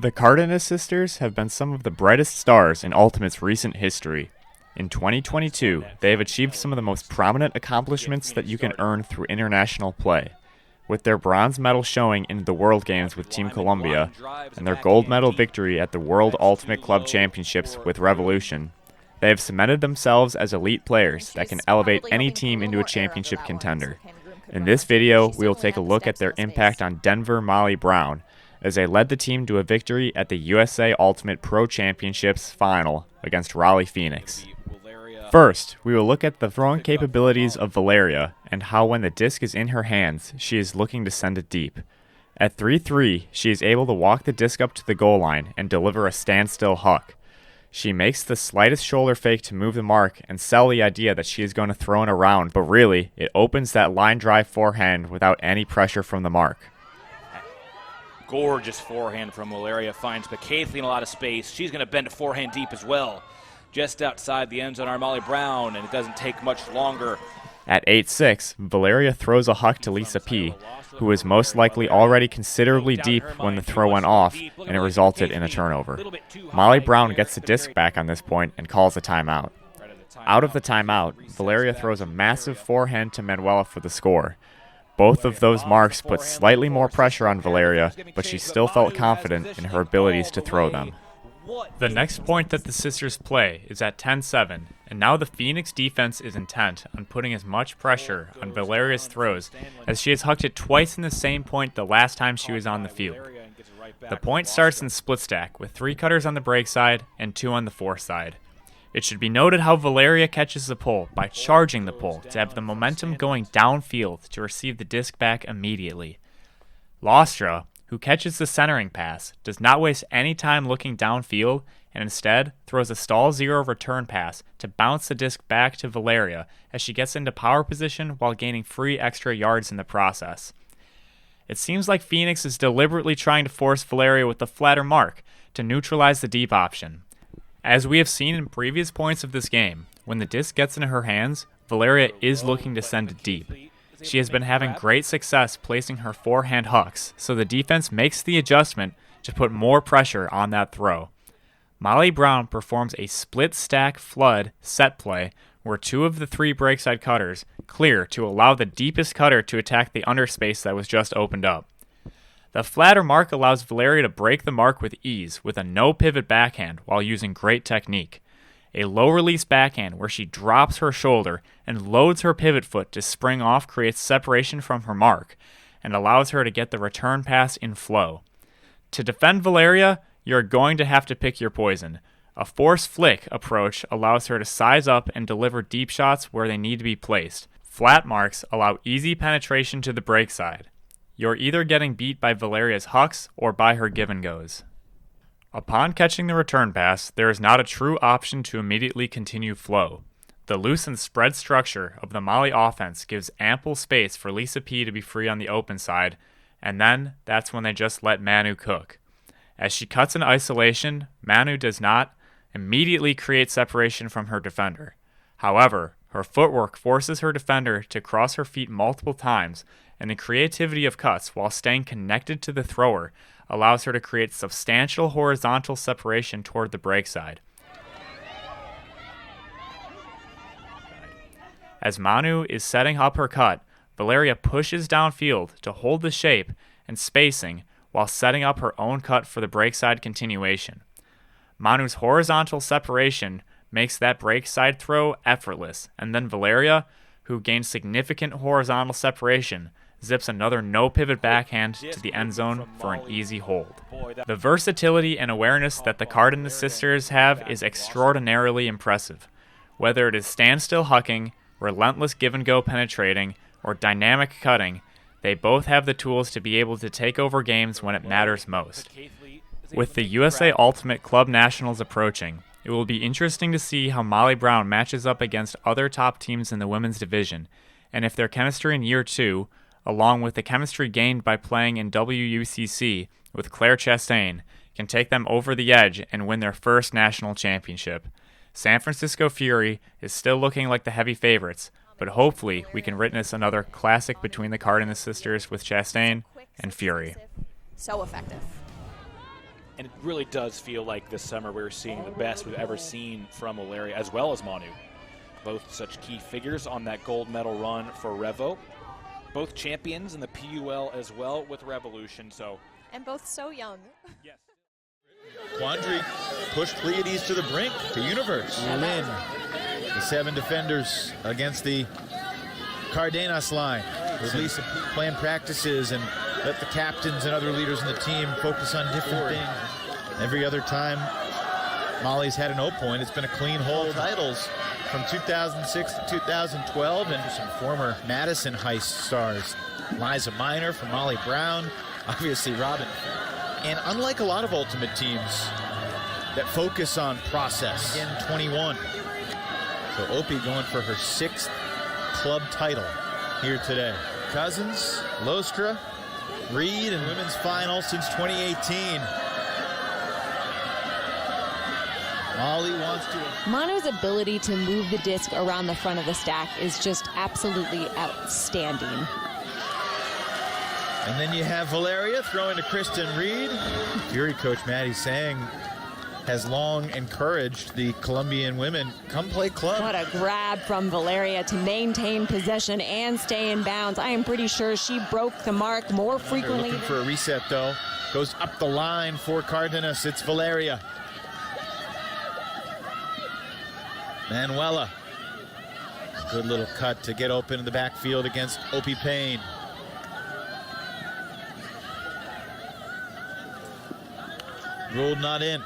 The Cardenas sisters have been some of the brightest stars in Ultimate's recent history. In 2022, they have achieved some of the most prominent accomplishments that you can earn through international play, with their bronze medal showing in the World Games with Team Colombia and their gold medal victory at the World Ultimate Club Championships with Revolution. They have cemented themselves as elite players that can elevate any team into a championship contender. In this video, we will take a look at their impact on Denver Molly Brown, as they led the team to a victory at the USA Ultimate Pro Championships final against Raleigh Phoenix. First, we will look at the throwing capabilities of Valeria and how when the disc is in her hands, she is looking to send it deep. At 3-3, she is able to walk the disc up to the goal line and deliver a standstill huck. She makes the slightest shoulder fake to move the mark and sell the idea that she is going to throw it around, but really, it opens that line drive forehand without any pressure from the mark. Gorgeous forehand from Valeria, finds McCaithley in a lot of space. She's going to bend a forehand deep as well. Just outside the end zone are Molly Brown, and it doesn't take much longer. At 8-6, Valeria throws a huck to Lisa P., who was most likely already considerably deep when the throw went off, and it resulted in a turnover. Molly Brown gets the disc back on this point and calls a timeout. Out of the timeout, Valeria throws a massive forehand to Manuela for the score. Both of those marks put slightly more pressure on Valeria, but she still felt confident in her abilities to throw them. The next point that the sisters play is at 10-7, and now the Phoenix defense is intent on putting as much pressure on Valeria's throws as she has hucked it twice in the same point the last time she was on the field. The point starts in split stack with 3 cutters on the break side and 2 on the fore side. It should be noted how Valeria catches the pull by charging the pull to have the momentum going downfield to receive the disc back immediately. Lostra, who catches the centering pass, does not waste any time looking downfield and instead throws a stall zero return pass to bounce the disc back to Valeria as she gets into power position while gaining free extra yards in the process. It seems like Phoenix is deliberately trying to force Valeria with the flatter mark to neutralize the deep option. As we have seen in previous points of this game, when the disc gets in her hands, Valeria is looking to send it deep. She has been having great success placing her forehand hucks, so the defense makes the adjustment to put more pressure on that throw. Molly Brown performs a split stack flood set play where 2 of the 3 breakside cutters clear to allow the deepest cutter to attack the underspace that was just opened up. The flatter mark allows Valeria to break the mark with ease with a no-pivot backhand while using great technique. A low-release backhand where she drops her shoulder and loads her pivot foot to spring off creates separation from her mark and allows her to get the return pass in flow. To defend Valeria, you're going to have to pick your poison. A force flick approach allows her to size up and deliver deep shots where they need to be placed. Flat marks allow easy penetration to the break side. You're either getting beat by Valeria's hucks or by her give-and-goes. Upon catching the return pass, there is not a true option to immediately continue flow. The loose and spread structure of the Molly offense gives ample space for Lisa P. to be free on the open side, and then that's when they just let Manu cook. As she cuts in isolation, Manu does not immediately create separation from her defender. However, her footwork forces her defender to cross her feet multiple times, and the creativity of cuts while staying connected to the thrower allows her to create substantial horizontal separation toward the break side. As Manu is setting up her cut, Valeria pushes downfield to hold the shape and spacing while setting up her own cut for the break side continuation. Manu's horizontal separation makes that break side throw effortless, and then Valeria, who gains significant horizontal separation, zips another no-pivot backhand to the end zone for an easy hold. The versatility and awareness that the Cardenas sisters have is extraordinarily impressive. Whether it is standstill hucking, relentless give-and-go penetrating, or dynamic cutting, they both have the tools to be able to take over games when it matters most. With the USA Ultimate Club Nationals approaching, it will be interesting to see how Molly Brown matches up against other top teams in the women's division, and if their chemistry in year 2, along with the chemistry gained by playing in WUCC with Claire Chastain, can take them over the edge and win their first national championship. San Francisco Fury is still looking like the heavy favorites, but hopefully we can witness another classic between the Cardenas sisters with Chastain and Fury. So effective. And it really does feel like this summer we're seeing the best we've ever seen from Valeria as well as Manu. Both such key figures on that gold medal run for Revo. Both champions in the PUL as well with Revolution. And both so young. Yes. Quandary pushed Pleiades to the brink, to Universe. Lynn, the 7 defenders against the Cardenas line. Release plan practices and let the captains and other leaders in the team focus on different things. Every other time Molly's had an O point, it's been a clean hold. Titles from 2006 to 2012, and some former Madison heist stars. Liza Minor from Molly Brown, obviously Robin. And unlike a lot of Ultimate teams that focus on process, in 21. So Opie going for her 6th club title here today. Cousins, Lostra, Reed, and women's final since 2018. Molly wants to... Manu's ability to move the disc around the front of the stack is just absolutely outstanding. And then you have Valeria throwing to Kristen Reed. Fury coach Maddie Sang has long encouraged the Colombian women, come play club. What a grab from Valeria to maintain possession and stay in bounds. I am pretty sure she broke the mark more frequently. Looking for a reset though. Goes up the line for Cardenas. It's Valeria. Manuela. Good little cut to get open in the backfield against Opie Payne. Ruled not in.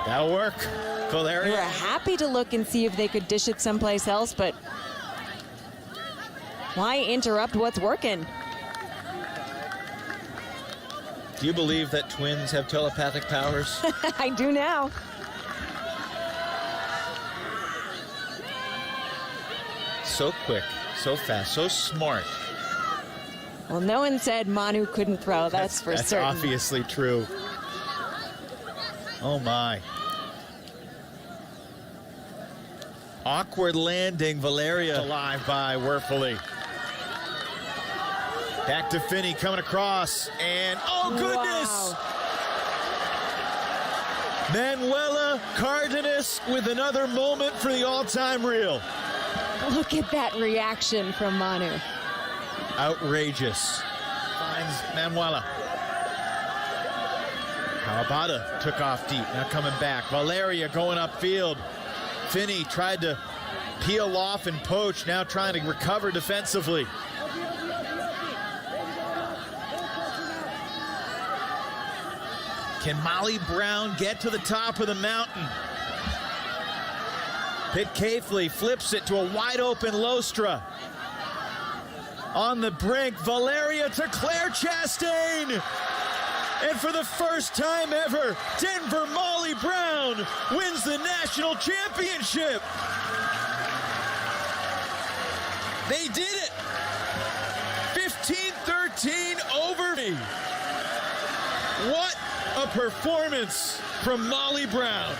That'll work. Valeria. They were happy to look and see if they could dish it someplace else, but why interrupt what's working? Do you believe that twins have telepathic powers? I do now. So quick, so fast, so smart. Well, no one said Manu couldn't throw, that's for certain. That's obviously true. Oh my. Awkward landing, Valeria alive by Werfele. Back to Finney coming across, and oh goodness! Wow. Manuela Cardenas with another moment for the all-time reel. Look at that reaction from Manu. Outrageous. Finds Manuela. Kawabata took off deep, now coming back. Valeria going upfield. Finney tried to peel off and poach, now trying to recover defensively. Can Molly Brown get to the top of the mountain? Pitt Caithley flips it to a wide open Lostra. On the brink, Valeria to Claire Chastain. And for the first time ever, Denver Molly Brown wins the national championship. They did it. 15-13 over me. What a performance from Molly Brown.